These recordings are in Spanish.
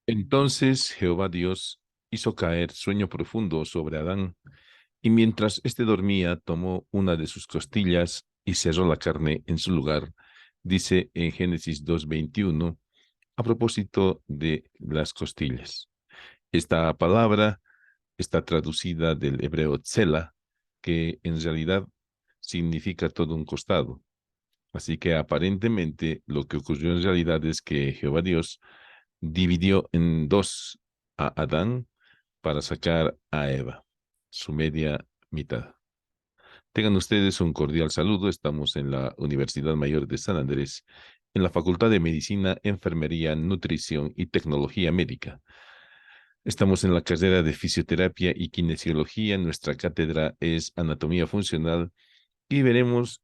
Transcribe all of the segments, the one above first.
Entonces Jehová Dios hizo caer sueño profundo sobre Adán, y mientras éste dormía, tomó una de sus costillas y cerró la carne en su lugar, dice en Génesis 2:21, a propósito de las costillas. Esta palabra está traducida del hebreo tsela, que en realidad significa todo un costado. Así que aparentemente lo que ocurrió en realidad es que Jehová Dios dividió en dos a Adán para sacar a Eva, su media mitad. Tengan ustedes un cordial saludo. Estamos en la Universidad Mayor de San Andrés, en la Facultad de Medicina, Enfermería, Nutrición y Tecnología Médica. Estamos en la carrera de Fisioterapia y Kinesiología. Nuestra cátedra es Anatomía Funcional y veremos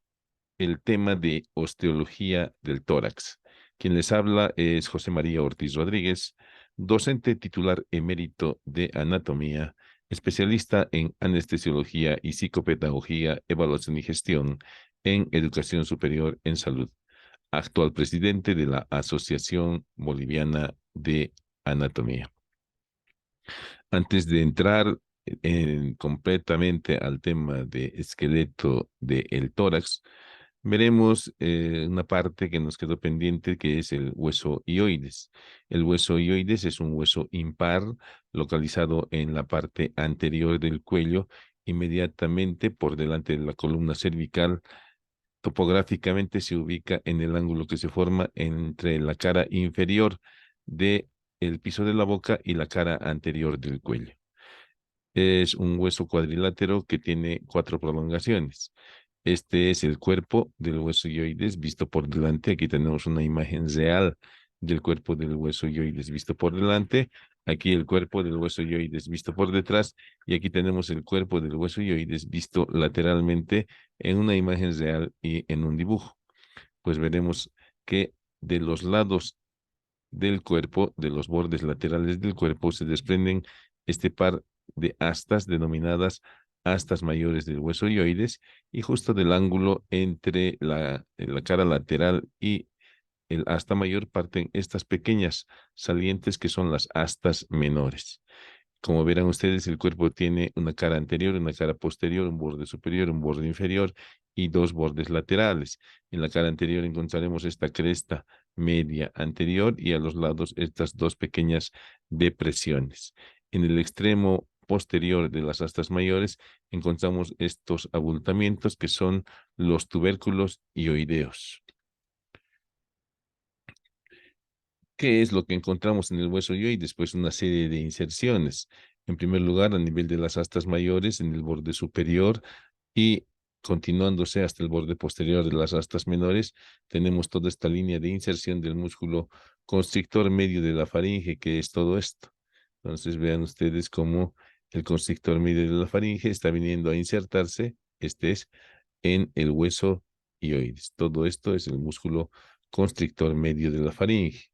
el tema de osteología del tórax. Quien les habla es José María Ortiz Rodríguez, docente titular emérito de anatomía, especialista en anestesiología y psicopedagogía, evaluación y gestión en educación superior en salud, actual presidente de la Asociación Boliviana de Anatomía. Antes de entrar completamente al tema de esqueleto del tórax, veremos una parte que nos quedó pendiente, que es el hueso hioides. El hueso hioides es un hueso impar localizado en la parte anterior del cuello, inmediatamente por delante de la columna cervical. Topográficamente se ubica en el ángulo que se forma entre la cara inferior de el piso de la boca y la cara anterior del cuello. Es un hueso cuadrilátero que tiene cuatro prolongaciones. Este es el cuerpo del hueso hioides visto por delante. Aquí tenemos una imagen real del cuerpo del hueso hioides visto por delante. Aquí el cuerpo del hueso hioides visto por detrás. Y aquí tenemos el cuerpo del hueso hioides visto lateralmente en una imagen real y en un dibujo. Pues veremos que de los lados del cuerpo, de los bordes laterales del cuerpo, se desprenden este par de astas denominadas astas mayores del hueso hioides, y justo del ángulo entre la cara lateral y el asta mayor parten estas pequeñas salientes que son las astas menores. Como verán ustedes, el cuerpo tiene una cara anterior, una cara posterior, un borde superior, un borde inferior y dos bordes laterales. En la cara anterior encontraremos esta cresta media anterior y a los lados estas dos pequeñas depresiones. En el extremo posterior de las astas mayores encontramos estos abultamientos que son los tubérculos hioideos. ¿Qué es lo que encontramos en el hueso y después una serie de inserciones? En primer lugar, a nivel de las astas mayores, en el borde superior y continuándose hasta el borde posterior de las astas menores, tenemos toda esta línea de inserción del músculo constrictor medio de la faringe, que es todo esto. Entonces, vean ustedes cómo el constrictor medio de la faringe está viniendo a insertarse, este es, en el hueso hioides. Todo esto es el músculo constrictor medio de la faringe.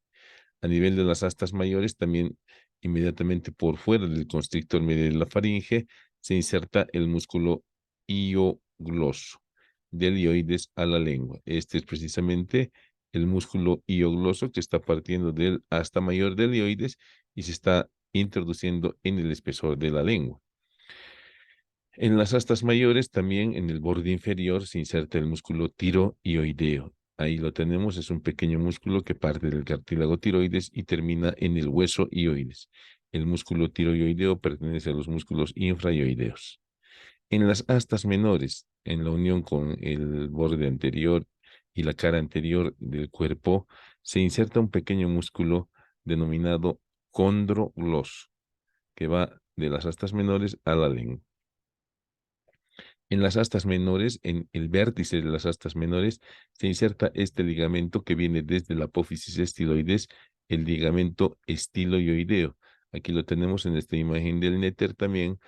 A nivel de las astas mayores, también inmediatamente por fuera del constrictor medio de la faringe, se inserta el músculo hiogloso, del hioides a la lengua. Este es precisamente el músculo hiogloso que está partiendo del asta mayor del hioides y se está introduciendo en el espesor de la lengua. En las astas mayores, también en el borde inferior, se inserta el músculo tiroideo. Ahí lo tenemos, es un pequeño músculo que parte del cartílago tiroides y termina en el hueso hioides. El músculo tiroideo pertenece a los músculos infrahioideos. En las astas menores, en la unión con el borde anterior y la cara anterior del cuerpo, se inserta un pequeño músculo denominado condrogloso, que va de las astas menores a la lengua. En las astas menores, en el vértice de las astas menores, se inserta este ligamento que viene desde la apófisis estiloides, el ligamento estiloioideo. Aquí lo tenemos en esta imagen del néter también,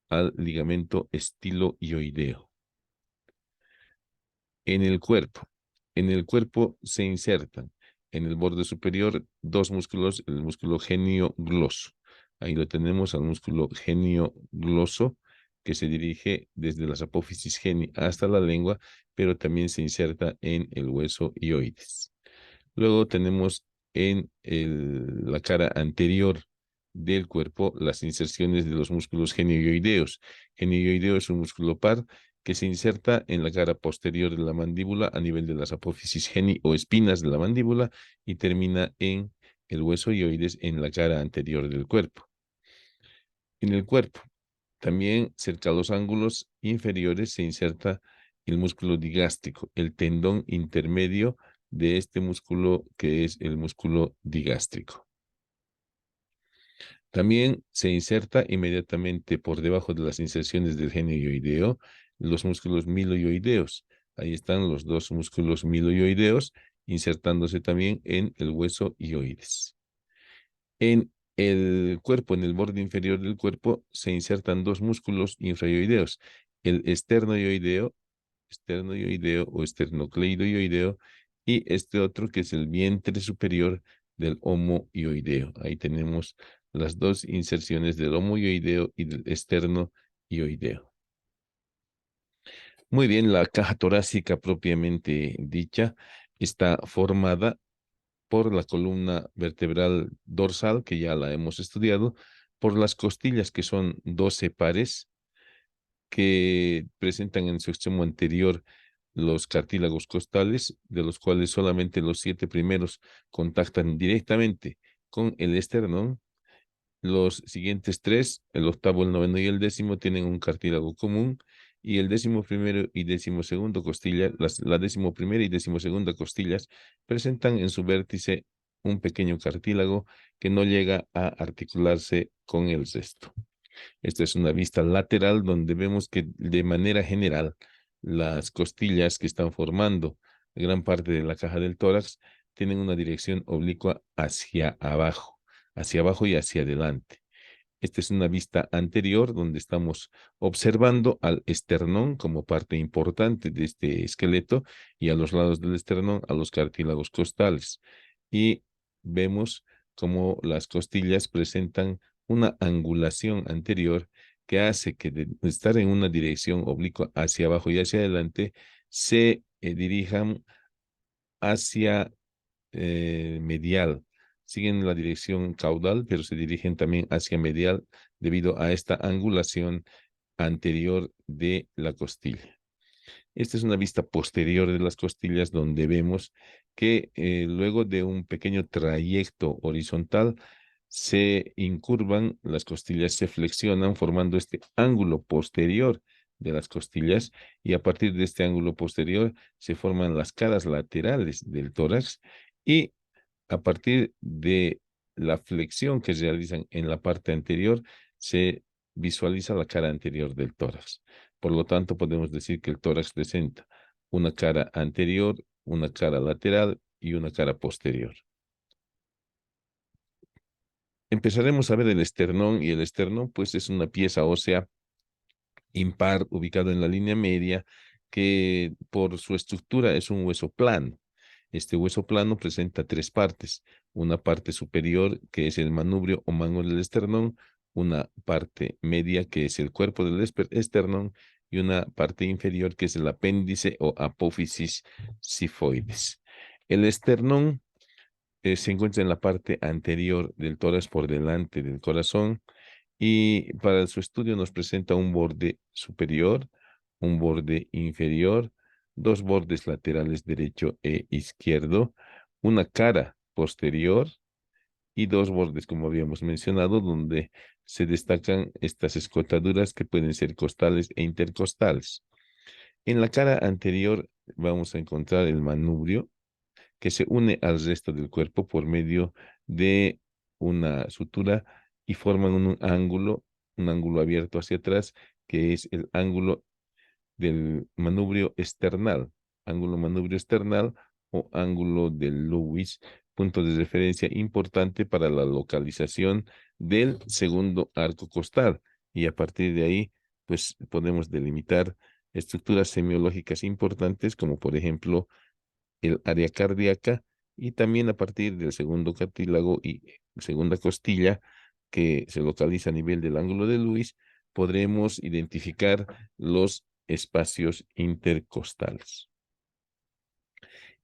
al ligamento estiloioideo. En el cuerpo. En el cuerpo se insertan en el borde superior dos músculos, el músculo genio-gloso. Ahí lo tenemos al músculo genio-gloso que se dirige desde las apófisis geni hasta la lengua, pero también se inserta en el hueso hioides. Luego tenemos en la cara anterior del cuerpo las inserciones de los músculos genioideos. Genioideo es un músculo par que se inserta en la cara posterior de la mandíbula a nivel de las apófisis geni o espinas de la mandíbula y termina en el hueso ioides en la cara anterior del cuerpo. En el cuerpo, también cerca a los ángulos inferiores se inserta el músculo digástrico, el tendón intermedio de este músculo que es el músculo digástrico. También se inserta inmediatamente por debajo de las inserciones del genioideo los músculos miloioideos. Ahí están los dos músculos miloioideos insertándose también en el hueso ioides. En el cuerpo, en el borde inferior del cuerpo, se insertan dos músculos infraioideos, el esternoioideo o esternocleidoioideo, y este otro que es el vientre superior del homoioideo. Ahí tenemos las dos inserciones del homoioideo y del esternoioideo. Muy bien, la caja torácica propiamente dicha está formada por la columna vertebral dorsal, que ya la hemos estudiado, por las costillas, que son 12 pares, que presentan en su extremo anterior los cartílagos costales, de los cuales solamente los 7 primeros contactan directamente con el esternón. Los siguientes 3, el octavo, el noveno y el décimo, tienen un cartílago común, y el 11º y 12º costilla, la 11ª y 12ª costillas presentan en su vértice un pequeño cartílago que no llega a articularse con el resto. Esta es una vista lateral donde vemos que de manera general las costillas que están formando gran parte de la caja del tórax tienen una dirección oblicua hacia abajo y hacia adelante. Esta es una vista anterior donde estamos observando al esternón como parte importante de este esqueleto y a los lados del esternón a los cartílagos costales. Y vemos cómo las costillas presentan una angulación anterior que hace que de estar en una dirección oblicua hacia abajo y hacia adelante se dirijan hacia medial. Siguen la dirección caudal, pero se dirigen también hacia medial debido a esta angulación anterior de la costilla. Esta es una vista posterior de las costillas donde vemos que luego de un pequeño trayecto horizontal se incurvan, las costillas se flexionan formando este ángulo posterior de las costillas, y a partir de este ángulo posterior se forman las caras laterales del tórax, y a partir de la flexión que realizan en la parte anterior se visualiza la cara anterior del tórax. Por lo tanto, podemos decir que el tórax presenta una cara anterior, una cara lateral y una cara posterior. Empezaremos a ver el esternón, y el esternón pues es una pieza ósea impar ubicado en la línea media que por su estructura es un hueso plano. Este hueso plano presenta tres partes: una parte superior que es el manubrio o mango del esternón, una parte media que es el cuerpo del esternón y una parte inferior que es el apéndice o apófisis sifoides. El esternón se encuentra en la parte anterior del tórax por delante del corazón, y para su estudio nos presenta un borde superior, un borde inferior, dos bordes laterales derecho e izquierdo, una cara posterior y dos bordes, como habíamos mencionado, donde se destacan estas escotaduras que pueden ser costales e intercostales. En la cara anterior vamos a encontrar el manubrio, que se une al resto del cuerpo por medio de una sutura y forman un ángulo abierto hacia atrás, que es el ángulo del manubrio esternal, ángulo manubrio esternal o ángulo de Lewis, punto de referencia importante para la localización del segundo arco costal. Y a partir de ahí, pues podemos delimitar estructuras semiológicas importantes, como por ejemplo el área cardíaca, y también a partir del segundo cartílago y segunda costilla, que se localiza a nivel del ángulo de Lewis, podremos identificar los espacios intercostales.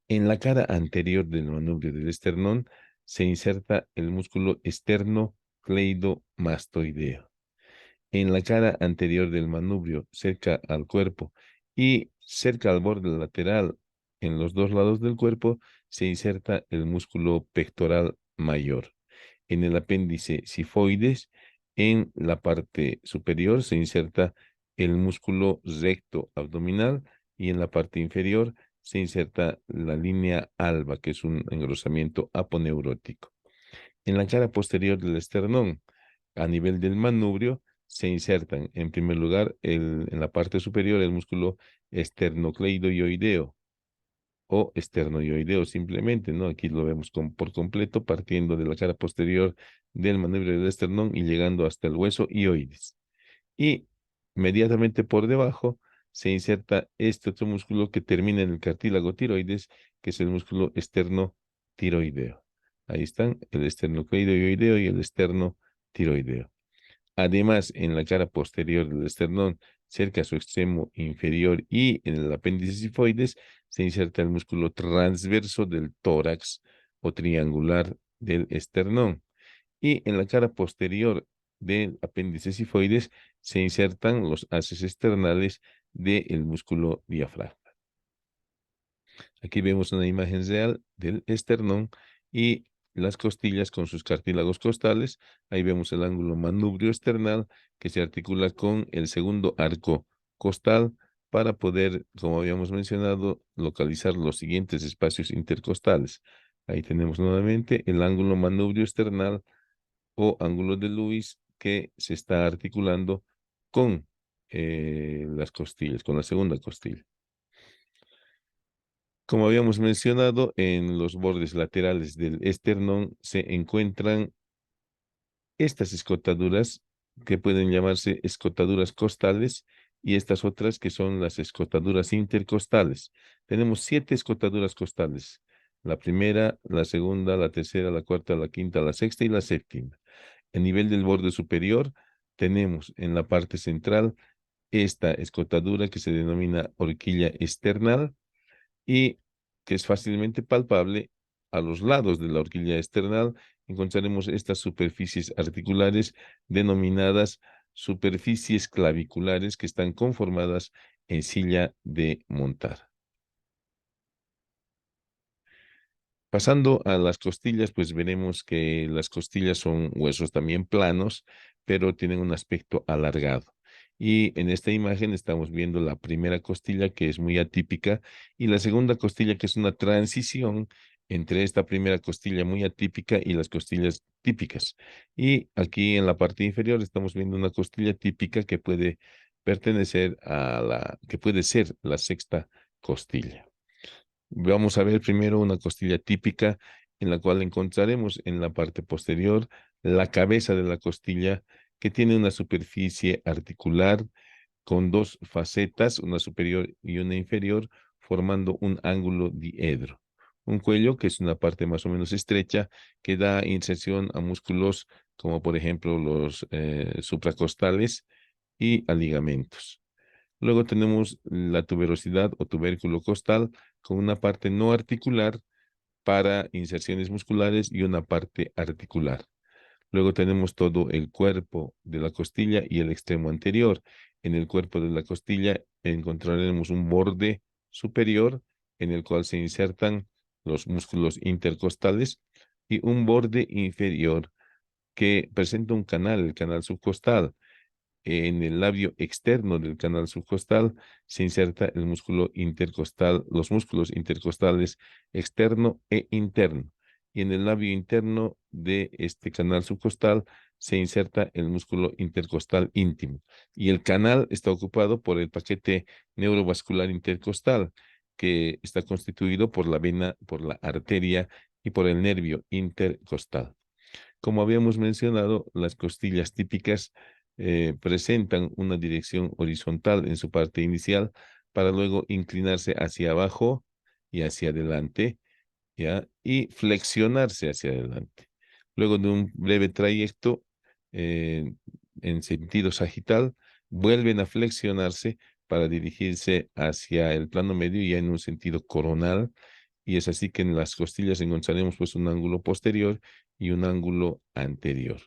En la cara anterior del manubrio del esternón se inserta el músculo esternocleidomastoideo. En la cara anterior del manubrio, cerca al cuerpo y cerca al borde lateral, en los dos lados del cuerpo, se inserta el músculo pectoral mayor. En el apéndice sifoides, en la parte superior, se inserta el músculo recto abdominal y en la parte inferior se inserta la línea alba, que es un engrosamiento aponeurótico. En la cara posterior del esternón, a nivel del manubrio, se insertan, en primer lugar, en la parte superior, el músculo esternocleidoioideo o esternoioideo simplemente, ¿no? Aquí lo vemos por completo, partiendo de la cara posterior del manubrio del esternón y llegando hasta el hueso ioides. Y inmediatamente por debajo se inserta este otro músculo que termina en el cartílago tiroides, que es el músculo esternotiroideo. Ahí están el esternocleidoioideo y el esternotiroideo. Además, en la cara posterior del esternón, cerca a su extremo inferior y en el apéndice sifoides, se inserta el músculo transverso del tórax o triangular del esternón. Y en la cara posterior del apéndice sifoides se insertan los haces externales del músculo diafragma. Aquí vemos una imagen real del esternón y las costillas con sus cartílagos costales. Ahí vemos el ángulo manubrio external que se articula con el segundo arco costal para poder, como habíamos mencionado, localizar los siguientes espacios intercostales. Ahí tenemos nuevamente el ángulo manubrio external o ángulo de Lewis que se está articulando con las costillas, con la segunda costilla. Como habíamos mencionado, en los bordes laterales del esternón se encuentran estas escotaduras que pueden llamarse escotaduras costales y estas otras que son las escotaduras intercostales. Tenemos 7 escotaduras costales. La primera, la segunda, la tercera, la cuarta, la quinta, la sexta y la séptima. A nivel del borde superior, tenemos en la parte central esta escotadura que se denomina horquilla external y que es fácilmente palpable. A los lados de la horquilla external encontraremos estas superficies articulares denominadas superficies claviculares que están conformadas en silla de montar. Pasando a las costillas, pues veremos que las costillas son huesos también planos, pero tienen un aspecto alargado. Y en esta imagen estamos viendo la primera costilla, que es muy atípica, y la segunda costilla, que es una transición entre esta primera costilla muy atípica y las costillas típicas. Y aquí en la parte inferior estamos viendo una costilla típica que puede pertenecer que puede ser la sexta costilla. Vamos a ver primero una costilla típica en la cual encontraremos en la parte posterior la cabeza de la costilla que tiene una superficie articular con dos facetas, una superior y una inferior, formando un ángulo diedro. Un cuello que es una parte más o menos estrecha que da inserción a músculos como por ejemplo los supracostales y a ligamentos. Luego tenemos la tuberosidad o tubérculo costal con una parte no articular para inserciones musculares y una parte articular. Luego tenemos todo el cuerpo de la costilla y el extremo anterior. En el cuerpo de la costilla encontraremos un borde superior en el cual se insertan los músculos intercostales y un borde inferior que presenta un canal, el canal subcostal. En el labio externo del canal subcostal se inserta el músculo intercostal, los músculos intercostales externo e interno. Y en el labio interno de este canal subcostal se inserta el músculo intercostal íntimo. Y el canal está ocupado por el paquete neurovascular intercostal, que está constituido por la vena, por la arteria y por el nervio intercostal. Como habíamos mencionado, las costillas típicas presentan una dirección horizontal en su parte inicial para luego inclinarse hacia abajo y hacia adelante, ¿ya? Y flexionarse hacia adelante. Luego de un breve trayecto eh, en sentido sagital, vuelven a flexionarse para dirigirse hacia el plano medio ya en un sentido coronal y es así que en las costillas encontraremos pues un ángulo posterior y un ángulo anterior.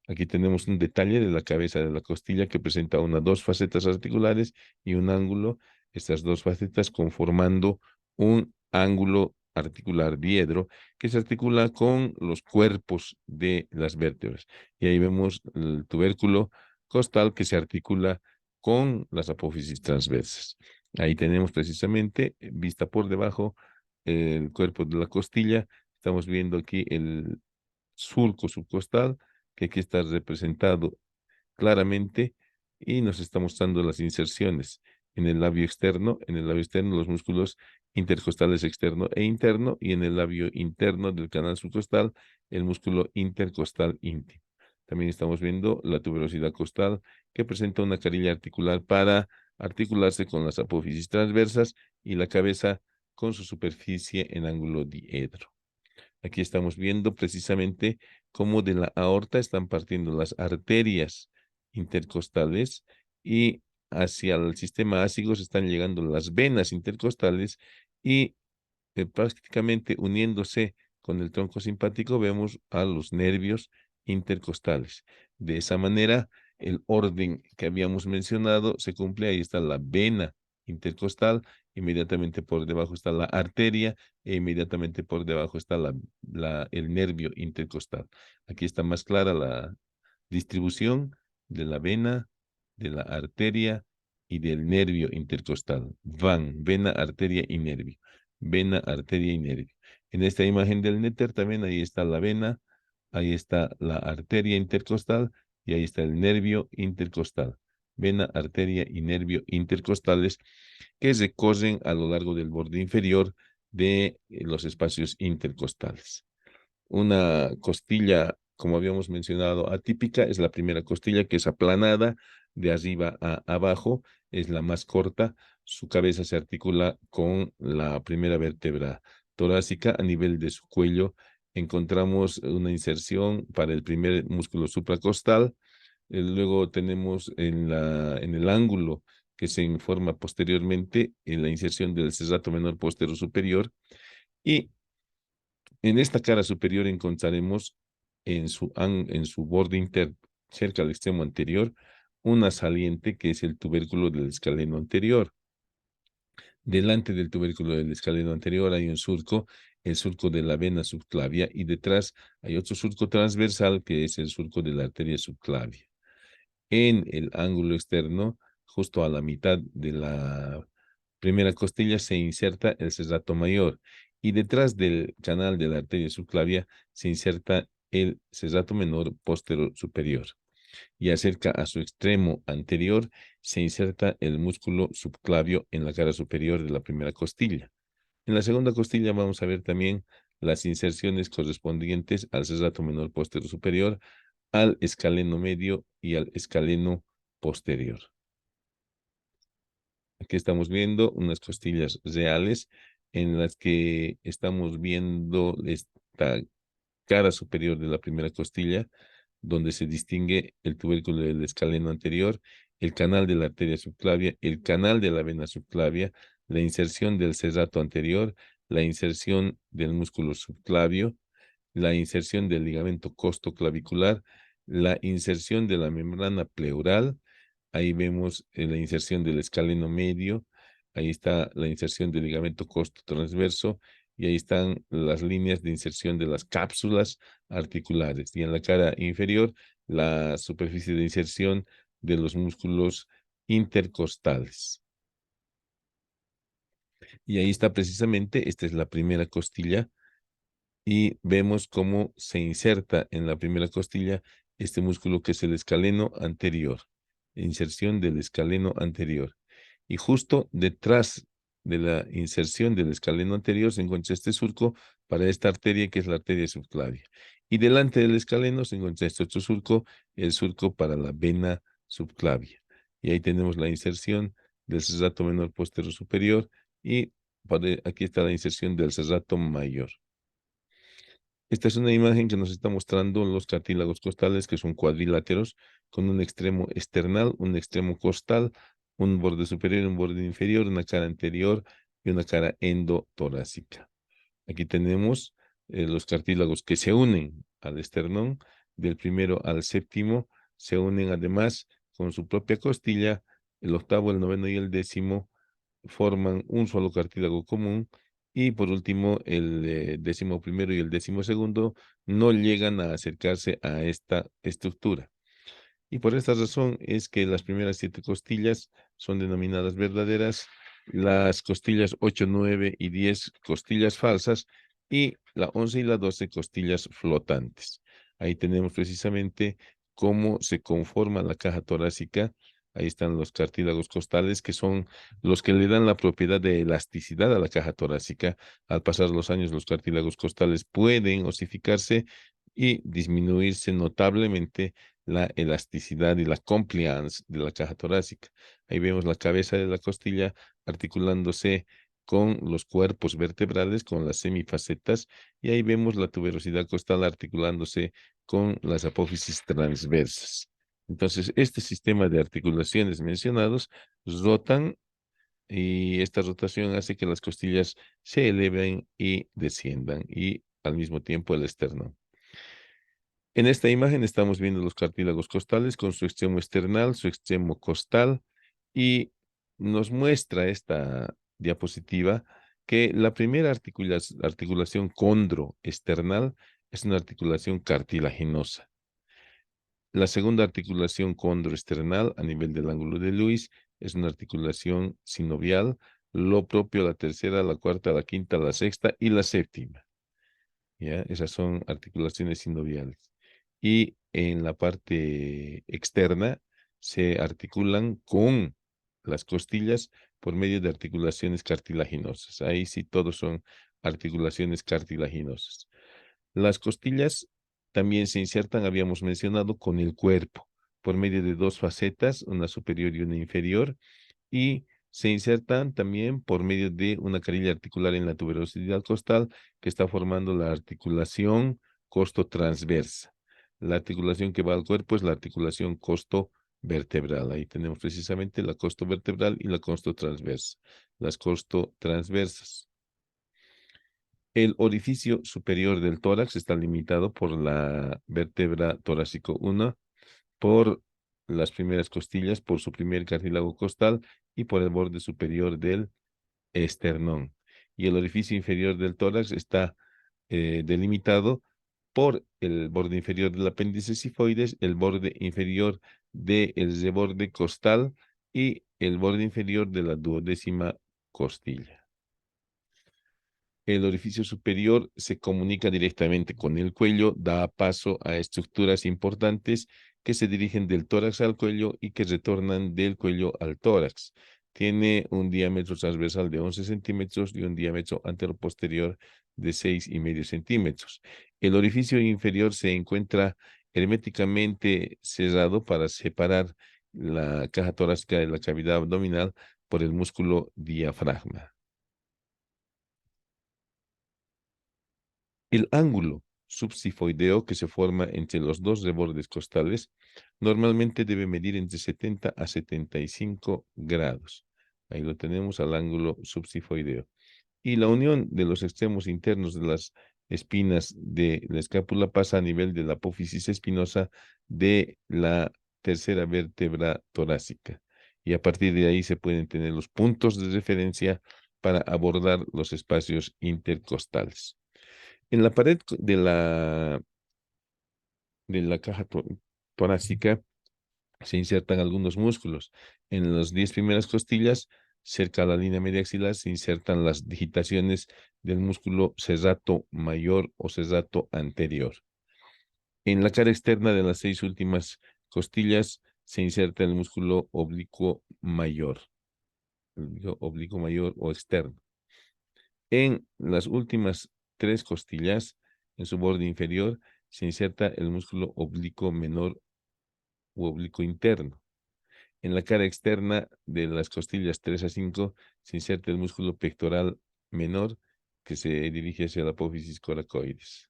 Aquí tenemos un detalle de la cabeza de la costilla que presenta dos facetas articulares y un ángulo, estas dos facetas conformando un ángulo articular diedro que se articula con los cuerpos de las vértebras. Y ahí vemos el tubérculo costal que se articula con las apófisis transversas. Ahí tenemos precisamente, vista por debajo, el cuerpo de la costilla. Estamos viendo aquí el surco subcostal, que aquí está representado claramente y nos está mostrando las inserciones en el labio externo. En el labio externo los músculos intercostales externo e interno, y en el labio interno del canal subcostal el músculo intercostal íntimo. También estamos viendo la tuberosidad costal, que presenta una carilla articular para articularse con las apófisis transversas, y la cabeza con su superficie en ángulo diedro. Aquí estamos viendo precisamente cómo de la aorta están partiendo las arterias intercostales, y hacia el sistema ácido están llegando las venas intercostales, y prácticamente uniéndose con el tronco simpático vemos a los nervios intercostales. De esa manera, el orden que habíamos mencionado se cumple. Ahí está la vena intercostal, inmediatamente por debajo está la arteria, e inmediatamente por debajo está el nervio intercostal. Aquí está más clara la distribución de la vena, de la arteria y del nervio intercostal. Vena, arteria y nervio. Vena, arteria y nervio. En esta imagen del néter también ahí está la vena, ahí está la arteria intercostal y ahí está el nervio intercostal. Vena, arteria y nervio intercostales que recorren a lo largo del borde inferior de los espacios intercostales. Una costilla, como habíamos mencionado, atípica es la primera costilla, que es aplanada de arriba a abajo, es la más corta. Su cabeza se articula con la primera vértebra torácica. A nivel de su cuello encontramos una inserción para el primer músculo supracostal. Luego tenemos en el ángulo que se informa posteriormente en la inserción del serrato menor postero superior, y en esta cara superior encontraremos en su borde interno, cerca del extremo anterior, una saliente que es el tubérculo del escaleno anterior. Delante del tubérculo del escaleno anterior hay un surco, el surco de la vena subclavia, y detrás hay otro surco transversal que es el surco de la arteria subclavia. En el ángulo externo, justo a la mitad de la primera costilla, se inserta el serrato mayor, y detrás del canal de la arteria subclavia se inserta el serrato menor postero superior, y acerca a su extremo anterior se inserta el músculo subclavio en la cara superior de la primera costilla. En la segunda costilla vamos a ver también las inserciones correspondientes al serrato menor postero superior, al escaleno medio y al escaleno posterior. Aquí estamos viendo unas costillas reales en las que estamos viendo esta cara superior de la primera costilla, donde se distingue el tubérculo del escaleno anterior, el canal de la arteria subclavia, el canal de la vena subclavia, la inserción del serrato anterior, la inserción del músculo subclavio, la inserción del ligamento costoclavicular, la inserción de la membrana pleural. Ahí vemos la inserción del escaleno medio, ahí está la inserción del ligamento costotransverso, y ahí están las líneas de inserción de las cápsulas articulares. Y en la cara inferior, la superficie de inserción de los músculos intercostales. Y ahí está precisamente, esta es la primera costilla, y vemos cómo se inserta en la primera costilla este músculo que es el escaleno anterior, inserción del escaleno anterior. Y justo detrás de la inserción del escaleno anterior se encuentra este surco para esta arteria que es la arteria subclavia. Y delante del escaleno se encuentra este otro surco, el surco para la vena subclavia. Y ahí tenemos la inserción del serrato menor postero superior, y aquí está la inserción del serrato mayor. Esta es una imagen que nos está mostrando los cartílagos costales, que son cuadriláteros, con un extremo external, un extremo costal, un borde superior y un borde inferior, una cara anterior y una cara endotorácica. Aquí tenemos los cartílagos que se unen al esternón, del primero al séptimo, se unen además con su propia costilla, el octavo, el noveno y el décimo forman un solo cartílago común, y por último el décimo primero y el décimo segundo no llegan a acercarse a esta estructura. Y por esta razón es que las primeras 7 costillas son denominadas verdaderas, las costillas 8, 9 y 10 costillas falsas, y la 11 y la 12 costillas flotantes. Ahí tenemos precisamente cómo se conforma la caja torácica. Ahí están los cartílagos costales, que son los que le dan la propiedad de elasticidad a la caja torácica. Al pasar los años, los cartílagos costales pueden osificarse y disminuirse notablemente la elasticidad y la compliance de la caja torácica. Ahí vemos la cabeza de la costilla articulándose con los cuerpos vertebrales, con las semifacetas, y ahí vemos la tuberosidad costal articulándose con las apófisis transversas. Entonces, este sistema de articulaciones mencionados rotan, y esta rotación hace que las costillas se eleven y desciendan, y al mismo tiempo el esternón. En esta imagen estamos viendo los cartílagos costales con su extremo esternal, su extremo costal, y nos muestra esta diapositiva que la primera articulación condroesternal es una articulación cartilaginosa. La segunda articulación condroesternal a nivel del ángulo de Lewis es una articulación sinovial, lo propio la tercera, la cuarta, la quinta, la sexta y la séptima. ¿Ya? Esas son articulaciones sinoviales. Y en la parte externa se articulan con las costillas por medio de articulaciones cartilaginosas. Ahí sí todos son articulaciones cartilaginosas. Las costillas también se insertan, habíamos mencionado, con el cuerpo, por medio de 2 facetas, una superior y una inferior, y se insertan también por medio de una carilla articular en la tuberosidad costal que está formando la articulación costotransversa. La articulación que va al cuerpo es la articulación costovertebral. Ahí tenemos precisamente la costovertebral y la costotransversa. Las costotransversas. El orificio superior del tórax está limitado por la vértebra torácico 1, por las primeras costillas, por su primer cartílago costal y por el borde superior del esternón. Y el orificio inferior del tórax está delimitado por el borde inferior del apéndice sifoides, el borde inferior del reborde costal y el borde inferior de la duodécima costilla. El orificio superior se comunica directamente con el cuello, da paso a estructuras importantes que se dirigen del tórax al cuello y que retornan del cuello al tórax. Tiene un diámetro transversal de 11 centímetros y un diámetro anteroposterior de 6,5 centímetros. El orificio inferior se encuentra herméticamente cerrado para separar la caja torácica de la cavidad abdominal por el músculo diafragma. El ángulo subsifoideo que se forma entre los dos rebordes costales normalmente debe medir entre 70 a 75 grados. Ahí lo tenemos al ángulo subsifoideo. Y la unión de los extremos internos de las espinas de la escápula pasa a nivel de la apófisis espinosa de la tercera vértebra torácica. Y a partir de ahí se pueden tener los puntos de referencia para abordar los espacios intercostales. En la pared de la caja torácica se insertan algunos músculos. En las 10 primeras costillas, cerca a la línea media axilar, se insertan las digitaciones del músculo serrato mayor o serrato anterior. En la cara externa de las 6 últimas costillas se inserta el músculo oblicuo mayor, o externo. En las últimas 3 costillas, en su borde inferior, se inserta el músculo oblicuo menor u oblicuo interno. En la cara externa de las costillas 3 a 5 se inserta el músculo pectoral menor que se dirige hacia la apófisis coracoides.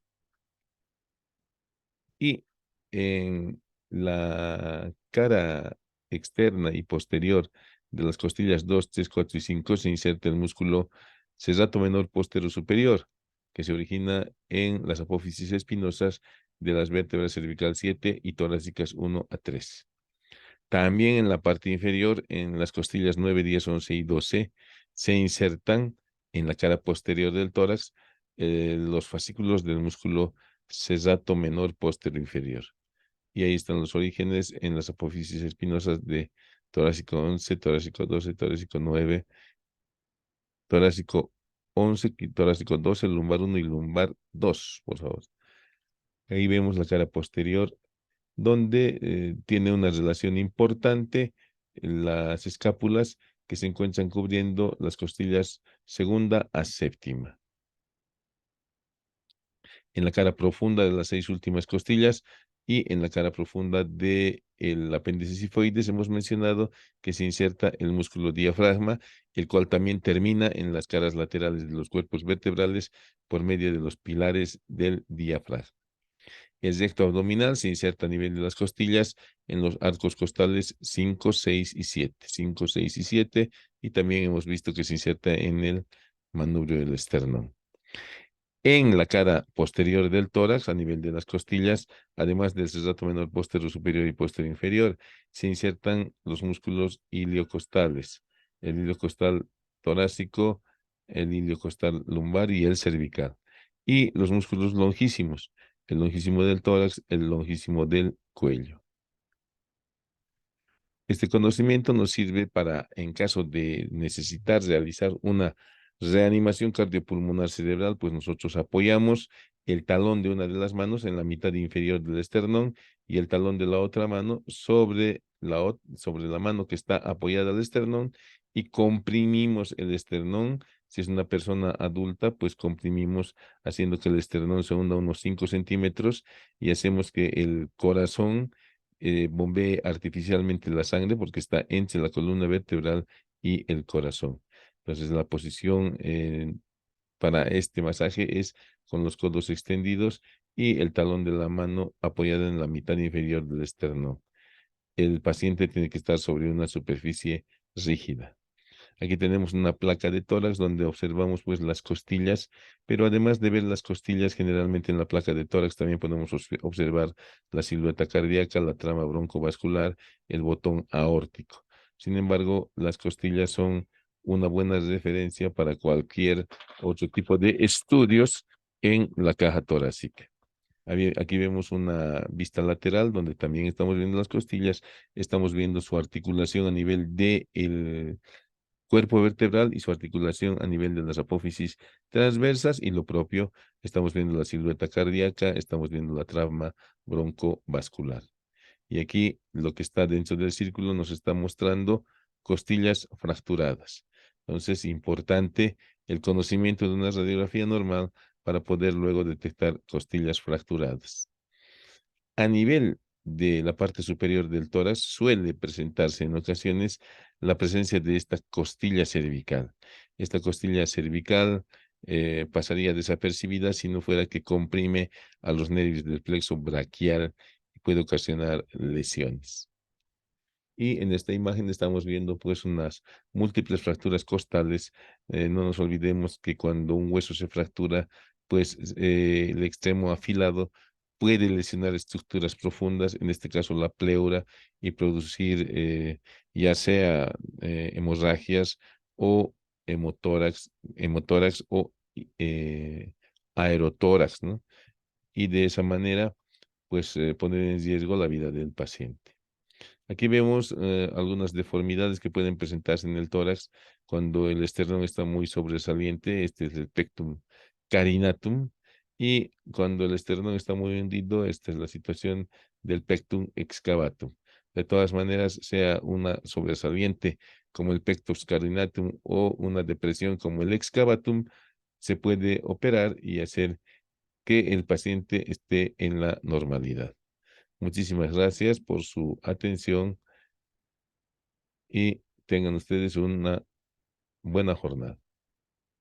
Y en la cara externa y posterior de las costillas 2, 3, 4 y 5 se inserta el músculo serrato menor postero superior, que se origina en las apófisis espinosas de las vértebras cervical 7 y torácicas 1 a 3. También en la parte inferior, en las costillas 9, 10, 11 y 12, se insertan en la cara posterior del tórax los fascículos del músculo serrato menor postero inferior. Y ahí están los orígenes en las apófisis espinosas de torácico 11, torácico 12, torácico 9, torácico 11, torácico 12, lumbar 1 y lumbar 2, por favor. Ahí vemos la cara posterior, donde tiene una relación importante las escápulas que se encuentran cubriendo las costillas segunda a séptima. En la cara profunda de las 6 últimas costillas y en la cara profunda del apéndice sifoides hemos mencionado que se inserta el músculo diafragma, el cual también termina en las caras laterales de los cuerpos vertebrales por medio de los pilares del diafragma. El recto abdominal se inserta a nivel de las costillas en los arcos costales 5, 6 y 7. 5, 6 y 7. Y también hemos visto que se inserta en el manubrio del esternón. En la cara posterior del tórax, a nivel de las costillas, además del serrato menor posterior superior y posterior inferior, se insertan los músculos iliocostales, el iliocostal torácico, el iliocostal lumbar y el cervical. Y los músculos longísimos, el longísimo del tórax, el longísimo del cuello. Este conocimiento nos sirve para, en caso de necesitar realizar una reanimación cardiopulmonar cerebral, pues nosotros apoyamos el talón de una de las manos en la mitad inferior del esternón y el talón de la otra mano sobre la mano que está apoyada al esternón y comprimimos el esternón. Si es una persona adulta, pues comprimimos haciendo que el esternón se hunda unos 5 centímetros y hacemos que el corazón bombee artificialmente la sangre porque está entre la columna vertebral y el corazón. Entonces, la posición para este masaje es con los codos extendidos y el talón de la mano apoyado en la mitad inferior del esternón. El paciente tiene que estar sobre una superficie rígida. Aquí tenemos una placa de tórax donde observamos pues las costillas, pero además de ver las costillas, generalmente en la placa de tórax también podemos observar la silueta cardíaca, la trama broncovascular, el botón aórtico. Sin embargo, las costillas son una buena referencia para cualquier otro tipo de estudios en la caja torácica. Aquí vemos una vista lateral donde también estamos viendo las costillas, estamos viendo su articulación a nivel de cuerpo vertebral y su articulación a nivel de las apófisis transversas y lo propio, estamos viendo la silueta cardíaca, estamos viendo la trama broncovascular. Y aquí lo que está dentro del círculo nos está mostrando costillas fracturadas. Entonces, importante el conocimiento de una radiografía normal para poder luego detectar costillas fracturadas. A nivel de la parte superior del tórax suele presentarse en ocasiones la presencia de esta costilla cervical. Esta costilla cervical pasaría desapercibida si no fuera que comprime a los nervios del plexo braquial y puede ocasionar lesiones. Y en esta imagen estamos viendo pues unas múltiples fracturas costales. No nos olvidemos que cuando un hueso se fractura, pues el extremo afilado puede lesionar estructuras profundas, en este caso la pleura, y producir ya sea hemorragias o hemotórax o aerotórax, ¿no? Y de esa manera, pues poner en riesgo la vida del paciente. Aquí vemos algunas deformidades que pueden presentarse en el tórax cuando el esternón está muy sobresaliente. Este es el pectum carinatum. Y cuando el esternón está muy hundido, esta es la situación del pectum excavatum. De todas maneras, sea una sobresaliente como el pectus carinatum o una depresión como el excavatum, se puede operar y hacer que el paciente esté en la normalidad. Muchísimas gracias por su atención y tengan ustedes una buena jornada.